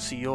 CEO।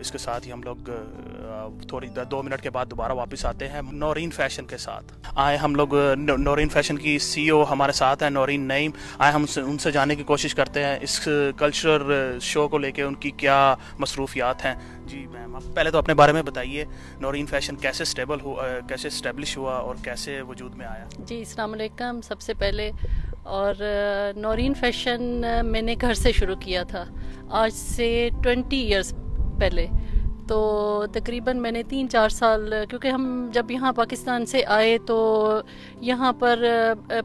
اس کے ساتھ ہی ہم لوگ تھوڑی 2 منٹ کے بعد دوبارہ واپس آتے ہیں نورین فیشن کے ساتھ. آئے ہم لوگ نورین فیشن کی CEO ہمارے ساتھ ہیں نورین نعیم. آئے ہم ان سے جاننے کی کوشش کرتے ہیں اس کلچرل شو کو لے کے ان کی کیا مصروفیات ہیں. جی میم، آپ پہلے تو اپنے بارے میں بتائیے، نورین فیشن کیسے اسٹیبلش ہوا اور کیسے وجود میں آیا؟ جی السلام علیکم. سب سے پہلے اور نورین فیشن میں نے گھر سے شروع کیا تھا آج سے 20 ایئرس پہلے. تو تقریباً میں نے 3-4 سال، کیونکہ ہم جب یہاں پاکستان سے آئے تو یہاں پر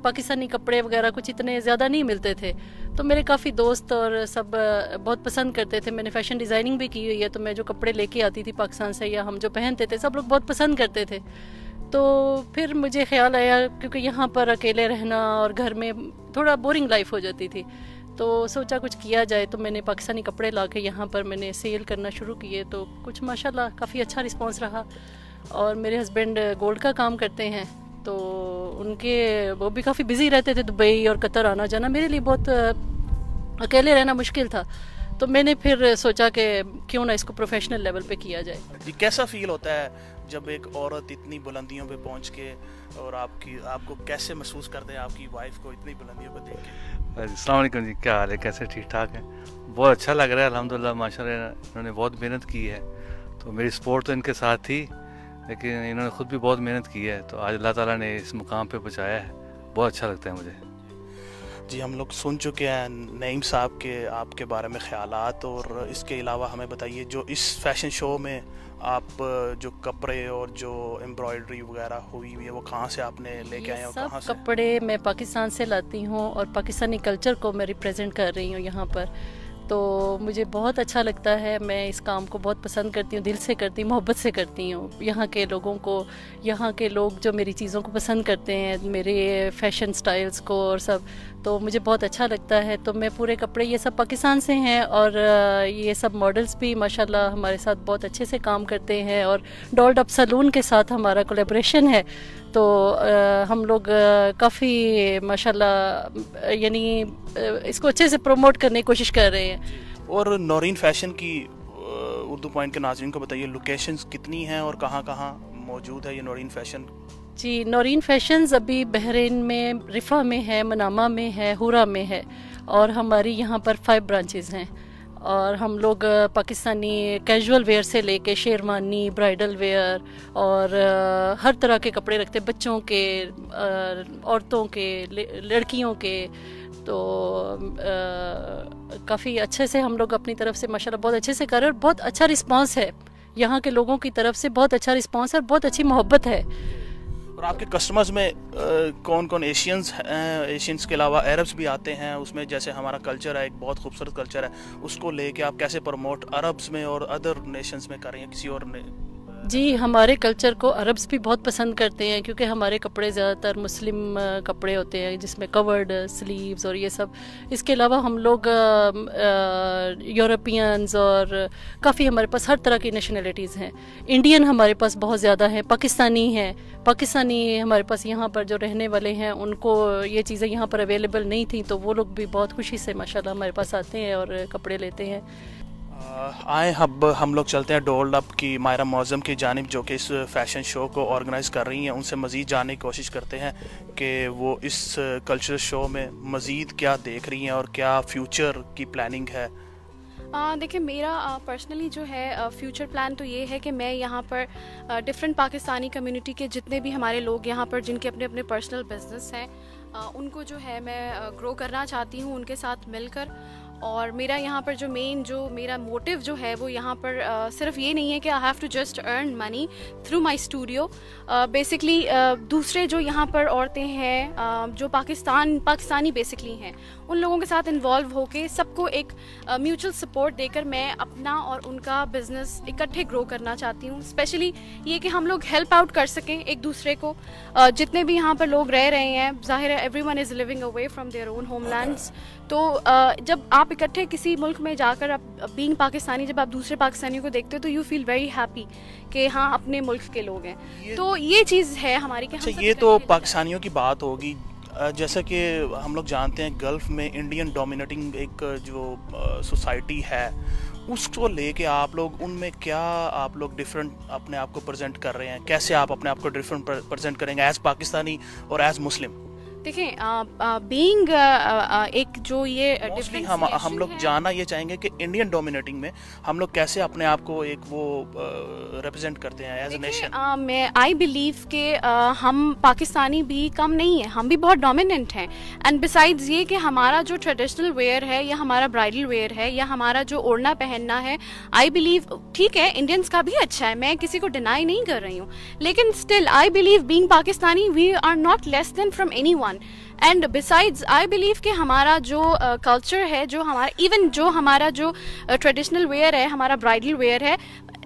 پاکستانی کپڑے وغیرہ کچھ اتنے زیادہ نہیں ملتے تھے، تو میرے کافی دوست اور سب بہت پسند کرتے تھے. میں نے فیشن ڈیزائننگ بھی کی ہوئی ہے، تو میں جو کپڑے لے کے آتی تھی پاکستان سے یا ہم جو پہنتے تھے سب لوگ بہت پسند کرتے تھے. تو پھر مجھے خیال آیا، کیونکہ یہاں پر اکیلے رہنا اور گھر میں تھوڑا بورنگ لائف ہو جاتی تھی، تو سوچا کچھ کیا جائے. تو میں نے پاکستانی کپڑے لا کے یہاں پر میں نے سیل کرنا شروع کیے، تو کچھ ماشاءاللہ کافی اچھا رسپانس رہا. اور میرے ہسبینڈ گولڈ کا کام کرتے ہیں، تو ان کے وہ بھی کافی بزی رہتے تھے، دبئی اور قطر آنا جانا. میرے لیے بہت اکیلے رہنا مشکل تھا، تو میں نے پھر سوچا کہ کیوں نہ اس کو پروفیشنل لیول پہ کیا جائے. جی کیسا فیل ہوتا ہے جب ایک عورت اتنی بلندیوں پہ پہنچ کے، اور آپ کو کیسے محسوس کرتے ہیں آپ کی وائف کو اتنی بلندیوں پہ دیکھ کے؟ السلام علیکم جی، کیا حال ہے؟ کیسے؟ ٹھیک ٹھاک ہے. بہت اچھا لگ رہا ہے الحمدللہ، ماشاء اللہ انہوں نے بہت محنت کی ہے. تو میری سپورٹ تو ان کے ساتھ تھی، لیکن انہوں نے خود بھی بہت محنت کی ہے. تو آج اللہ تعالیٰ نے اس مقام پہ پہنچایا ہے، بہت اچھا لگتا ہے مجھے. جی ہم لوگ سن چکے ہیں نعیم صاحب کے آپ کے بارے میں خیالات، اور اس کے علاوہ ہمیں بتائیے جو اس فیشن شو میں آپ جو کپڑے اور جو ایمبرائڈری وغیرہ ہوئی ہوئی ہے وہ کہاں سے آپ نے لے کے آئے ہیں؟ سب کپڑے میں پاکستان سے لاتی ہوں اور پاکستانی کلچر کو میں ریپریزنٹ کر رہی ہوں یہاں پر. تو مجھے بہت اچھا لگتا ہے، میں اس کام کو بہت پسند کرتی ہوں، دل سے کرتی ہوں، محبت سے کرتی ہوں. یہاں کے لوگوں کو، یہاں کے لوگ جو میری چیزوں کو پسند کرتے ہیں، میرے فیشن سٹائلز کو اور سب، تو مجھے بہت اچھا لگتا ہے. تو میں پورے کپڑے یہ سب پاکستان سے ہیں، اور یہ سب ماڈلز بھی ماشاءاللہ ہمارے ساتھ بہت اچھے سے کام کرتے ہیں، اور ڈولڈ اپ سلون کے ساتھ ہمارا کولیبریشن ہے. تو ہم لوگ کافی ماشاءاللہ یعنی اس کو اچھے سے پروموٹ کرنے کی کوشش کر رہے ہیں. اور نورین فیشن کی اردو پوائنٹ کے ناظرین کو بتائیے لوکیشنز کتنی ہیں اور کہاں کہاں موجود ہے یہ نورین فیشن؟ جی نورین فیشنز ابھی بحرین میں، رفح میں ہے، منامہ میں ہے، ہورا میں ہے، اور ہماری یہاں پر 5 برانچز ہیں. اور ہم لوگ پاکستانی کیجول ویئر سے لے کے شیروانی، برائڈل ویئر اور ہر طرح کے کپڑے رکھتے، بچوں کے، عورتوں کے، لڑکیوں کے. تو کافی اچھے سے ہم لوگ اپنی طرف سے ماشاءاللہ بہت اچھے سے کر رہے ہیں، اور بہت اچھا رسپانس ہے یہاں کے لوگوں کی طرف سے، بہت اچھا رسپانس ہے اور بہت اچھی محبت ہے. اور آپ کے کسٹمرز میں کون کون ایشینز کے علاوہ عربس بھی آتے ہیں؟ اس میں جیسے ہمارا کلچر ہے، ایک بہت خوبصورت کلچر ہے، اس کو لے کے آپ کیسے پروموٹ عربس میں اور ادر نیشنز میں کر رہی ہیں کسی اور نے؟ جی ہمارے کلچر کو عربس بھی بہت پسند کرتے ہیں، کیونکہ ہمارے کپڑے زیادہ تر مسلم کپڑے ہوتے ہیں جس میں کورڈ سلیوز اور یہ سب. اس کے علاوہ ہم لوگ یورپینز اور کافی ہمارے پاس ہر طرح کی نیشنلٹیز ہیں. انڈین ہمارے پاس بہت زیادہ ہیں، پاکستانی ہیں. پاکستانی ہمارے پاس یہاں پر جو رہنے والے ہیں ان کو یہ چیزیں یہاں پر اویلیبل نہیں تھیں، تو وہ لوگ بھی بہت خوشی سے ماشاءاللہ ہمارے پاس آتے ہیں اور کپڑے لیتے ہیں. آئیں اب ہم لوگ چلتے ہیں ڈولڈ اپ کی ماہرہ معظم کی جانب، جو کہ اس فیشن شو کو آرگنائز کر رہی ہیں. ان سے مزید جاننے کی کوشش کرتے ہیں کہ وہ اس کلچرل شو میں مزید کیا دیکھ رہی ہیں اور کیا فیوچر کی پلاننگ ہے. دیکھیں میرا پرسنلی جو ہے فیوچر پلان تو یہ ہے کہ میں یہاں پر ڈفرینٹ پاکستانی کمیونٹی کے جتنے بھی ہمارے لوگ یہاں پر جن کے اپنے اپنے پرسنل بزنس ہیں، ان کو جو ہے میں گرو کرنا چاہتی ہوں ان کے ساتھ مل کر. اور میرا یہاں پر جو میرا موٹیو جو ہے وہ یہاں پر صرف یہ نہیں ہے کہ I have to just earn money through my studio. Basically دوسرے جو یہاں پر عورتیں ہیں جو پاکستانی بیسکلی ہیں، ان لوگوں کے ساتھ انوالو ہو کے سب کو ایک میوچل سپورٹ دے کر میں اپنا اور ان کا بزنس اکٹھے گرو کرنا چاہتی ہوں. اسپیشلی یہ کہ ہم لوگ ہیلپ آؤٹ کر سکیں ایک دوسرے کو. جتنے بھی یہاں پر لوگ رہ رہے ہیں، ظاہر ہے everyone is living away from their own homelands. تو جب آپ اکٹھے کسی ملک میں جا کر بینگ پاکستانی، جب آپ دوسرے پاکستانیوں کو دیکھتے ہو تو یو فیل ویری ہیپی کہ ہاں اپنے ملک کے لوگ ہیں. تو یہ چیز ہے ہماری کہ یہ تو پاکستانیوں کی بات ہوگی. جیسا کہ ہم لوگ جانتے ہیں گلف میں انڈین ڈومینیٹنگ ایک جو سوسائٹی ہے اس کو لے کے آپ لوگ ان میں کیا آپ لوگ ڈفرینٹ اپنے آپ کو پریزنٹ کر رہے ہیں, کیسے آپ اپنے آپ کو ڈفرینٹ پریزنٹ کریں گے ایز پاکستانی اور ایز مسلم؟ دیکھیں بینگ ایک جو یہ ہم لوگ جاننا یہ چاہیں گے کہ انڈین ڈومینیٹنگ میں ہم لوگ کیسے اپنے آپ کو ایک وہ ریپرزینٹ کرتے ہیں ایز اے نیشن. میں آئی بلیو کہ ہم پاکستانی بھی کم نہیں ہیں, ہم بھی بہت ڈومیننٹ ہیں. اینڈ بسائڈز یہ کہ ہمارا جو ٹریڈیشنل ویئر ہے یا ہمارا برائڈل ویئر ہے یا ہمارا جو اوڑھنا پہننا ہے, آئی بلیو ٹھیک ہے انڈینس کا بھی اچھا ہے, میں کسی کو ڈینائی نہیں کر رہی ہوں, لیکن still I believe being Pakistani we are not less than from anyone. And besides I believe کہ ہمارا جو کلچر ہے, جو ہمارا ایون جو ہمارا جو ٹریڈیشنل ویئر ہے, ہمارا برائڈل ویئر ہے,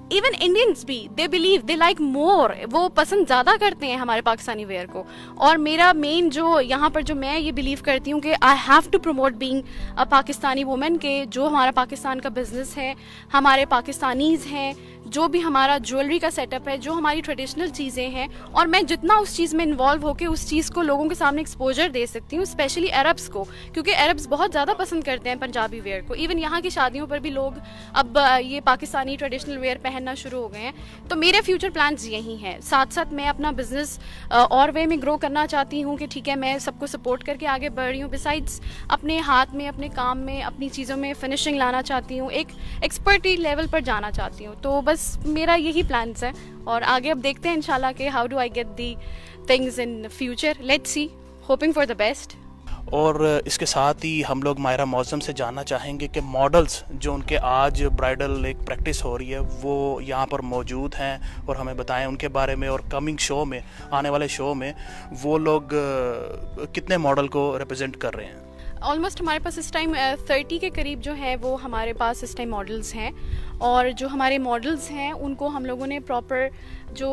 ایون انڈینس بھی they believe they like more, وہ پسند زیادہ کرتے ہیں ہمارے پاکستانی ویئر کو. اور میرا مین جو یہاں پر جو میں یہ بلیو کرتی ہوں کہ I have to promote being a Pakistani woman, کہ جو ہمارا پاکستان کا بزنس ہے, ہمارے پاکستانیز ہیں, جو بھی ہمارا جیولری کا سیٹ اپ ہے, جو ہماری ٹریڈیشنل چیزیں ہیں, اور میں جتنا اس چیز میں انوالو ہو کے اس چیز کو لوگوں کے سامنے ایکسپوجر دے سکتی ہوں, اسپیشلی عربس کو, کیونکہ عربس بہت زیادہ پسند کرتے ہیں پنجابی ویئر کو. ایون یہاں کی شادیوں پر بھی لوگ اب یہ پاکستانی ٹریڈیشنل ویئر پہننا شروع ہو گئے ہیں. تو میرے فیوچر پلانز یہی ہیں. ساتھ ساتھ میں اپنا بزنس اور وے میں گرو کرنا چاہتی ہوں کہ ٹھیک ہے میں سب کو سپورٹ کر کے آگے بڑھ رہی ہوں. بسائڈس اپنے ہاتھ میں, اپنے کام میں, اپنی چیزوں میں فنشنگ لانا چاہتی ہوں, ایک ایکسپرٹی لیول پر جانا چاہتی ہوں. تو بس میرا یہی پلانس ہے, اور آگے اب دیکھتے ہیں انشاءاللہ کہ how do I get the things in future. Let's see, hoping for the best. اور اس کے ساتھ ہی ہم لوگ ماہرہ معظم سے جاننا چاہیں گے کہ ماڈلز جو ان کے آج برائڈل ایک پریکٹس ہو رہی ہے وہ یہاں پر موجود ہیں, اور ہمیں بتائیں ان کے بارے میں, اور کمنگ شو میں, آنے والے شو میں وہ لوگ کتنے ماڈل کو ریپرزینٹ کر رہے ہیں. آلموسٹ ہمارے پاس اس ٹائم 30 کے قریب جو ہے وہ ہمارے پاس اس ٹائم ماڈلز ہیں, اور جو ہمارے ماڈلز ہیں ان کو ہم لوگوں نے پراپر جو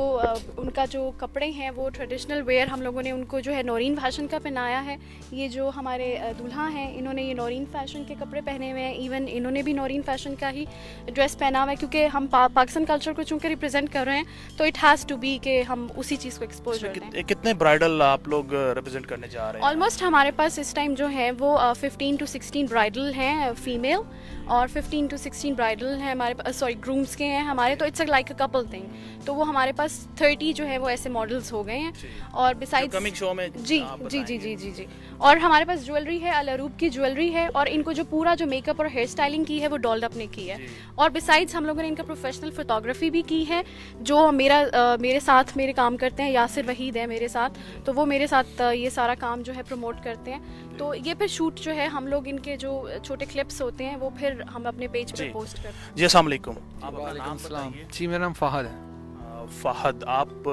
ان کا جو کپڑے ہیں وہ ٹریڈیشنل ویئر ہم لوگوں نے ان کو جو ہے نورین فیشن کا پہنایا ہے. یہ جو ہمارے دولہا ہیں انہوں نے یہ نورین فیشن کے کپڑے پہنے ہوئے ہیں, ایون انہوں نے بھی نورین فیشن کا ہی ڈریس پہنا ہوا ہے, کیونکہ ہم پاکستان کلچر کو چونکہ ریپرزینٹ کر رہے ہیں تو اٹ ہیز ٹو بی کہ ہم اسی چیز کو ایکسپوز کرتے ہیں. کتنے برائڈل آپ لوگ ریپرزینٹ کرنے جا رہے ہیں؟ آلموسٹ ہمارے پاس اس ٹائم جو ہے وہ 15 to 16 برائڈل ہیں فیمیل, اور 15 to 16 برائڈل ہیں ہمارے سوری گرومس کے ہیں ہمارے. تو it's like a couple thing. تو وہ ہمارے پاس 30 جو ہے وہ ایسے ماڈلز ہو گئے ہیں. اور بسائڈ کمنگ شو میں جی جی جی جی جی جی اور ہمارے پاس جیولری ہے, العروب کی جیولری ہے, اور ان کو جو پورا جو میک اپ اور ہیئر اسٹائلنگ کی ہے وہ ڈولڈ اپ نے کی ہے. اور بسائڈس ہم لوگوں نے ان کا پروفیشنل فوٹوگرافی بھی کی ہے, جو میرے ساتھ میرے کام کرتے ہیں, یاسر وحید ہے میرے ساتھ, تو وہ میرے ساتھ یہ سارا کام جو ہے پروموٹ کرتے ہیں. تو یہ پھر شوٹ جو ہے ہم لوگ ان کے جو چھوٹے کلپس ہوتے ہیں وہ پھر ہم اپنے پیج پہ پوسٹ کرتے ہیں. جی السلام علیکم. وعلیکم السلام. جی میرا نام فہد ہے. فہد, آپ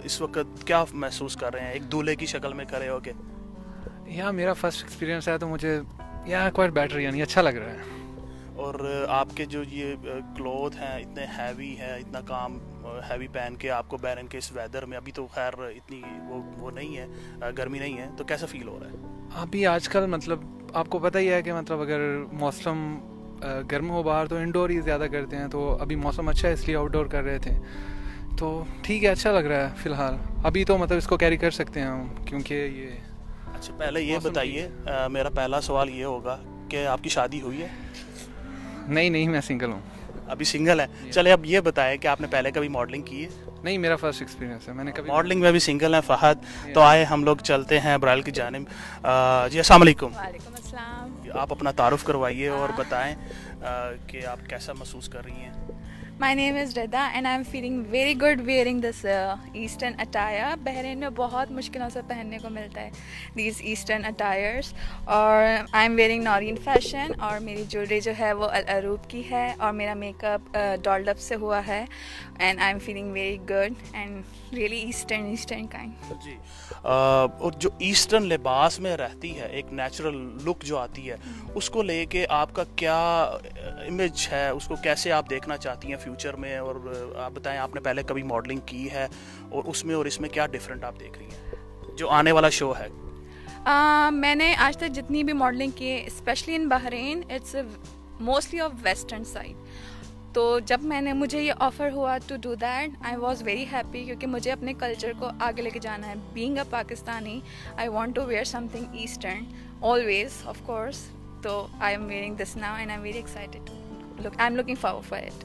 اس وقت کیا محسوس کر رہے ہیں ایک دولہے کی شکل میں کھڑے ہو کے؟ یہاں میرا فرسٹ ایکسپیرینس ہے تو مجھے یہاں کوائٹ بیٹر, یعنی اچھا لگ رہا ہے. اور آپ کے جو یہ کلوتھ ہیں اتنے ہیوی ہیں, اتنا کام ہیوی پہن کے آپ کو بحرین کے اس ویدر میں, ابھی تو خیر اتنی وہ نہیں ہے, گرمی نہیں ہے, تو کیسا فیل ہو رہا ہے؟ ابھی آج کل مطلب آپ کو پتہ ہی ہے کہ مطلب اگر موسم گرم ہو باہر تو انڈور ہی زیادہ کرتے ہیں, تو ابھی موسم اچھا ہے اس لیے آؤٹ ڈور کر رہے تھے. تو ٹھیک ہے, اچھا لگ رہا ہے فی الحال. ابھی تو مطلب اس کو کیری کر سکتے ہیں ہم, کیونکہ یہ اچھا. پہلے یہ بتائیے, میرا پہلا سوال یہ ہوگا کہ آپ کی شادی ہوئی ہے؟ نہیں, میں سنگل ہوں. ابھی سنگل ہے. چلے اب یہ بتائیں کہ آپ نے پہلے کبھی ماڈلنگ کی ہے؟ نہیں, میرا فرسٹ ایکسپیرینس ہے. میں نے کبھی ماڈلنگ میں بھی سنگل ہے فہد. تو آئے ہم لوگ چلتے ہیں برائل کی جانب. جی السلام علیکم. وعلیکم السلام. آپ اپنا تعارف کروائیے اور بتائیں کہ آپ کیسا محسوس کر رہی ہیں. My name is Rida and I'm feeling very good wearing this Eastern attire. Bahrain میں بہت مشکلوں سے پہننے کو ملتا ہے these Eastern attires. اور I'm wearing Noreen fashion, اور میری جیولری جو ہے وہ العروب کی ہے, اور میرا میک اپ ڈولڈ اپ سے ہوا ہے. And I'm feeling very good and really Eastern kind. جی. اور جو ایسٹرن لباس میں رہتی ہے ایک نیچرل لک جو آتی ہے, اس کو لے کے آپ کا کیا امیج ہے, اس کو کیسے آپ دیکھنا چاہتی ہیں فیوچر میں؟ اور آپ بتائیں آپ نے پہلے کبھی ماڈلنگ کی ہے, اور اس میں اور اس میں کیا ڈفرینٹ آپ دیکھ رہی ہیں جو آنے والا شو ہے؟ میں نے آج تک جتنی بھی ماڈلنگ کی ہے especially in Bahrain, it's mostly of western side. تو جب مجھے یہ آفر ہوا to do that, I was very happy, کیونکہ مجھے اپنے کلچر کو آگے لے کے جانا ہے. Being a Pakistani, I want to wear something eastern always of course. تو I'm wearing this now and I'm very excited. I'm looking forward for it.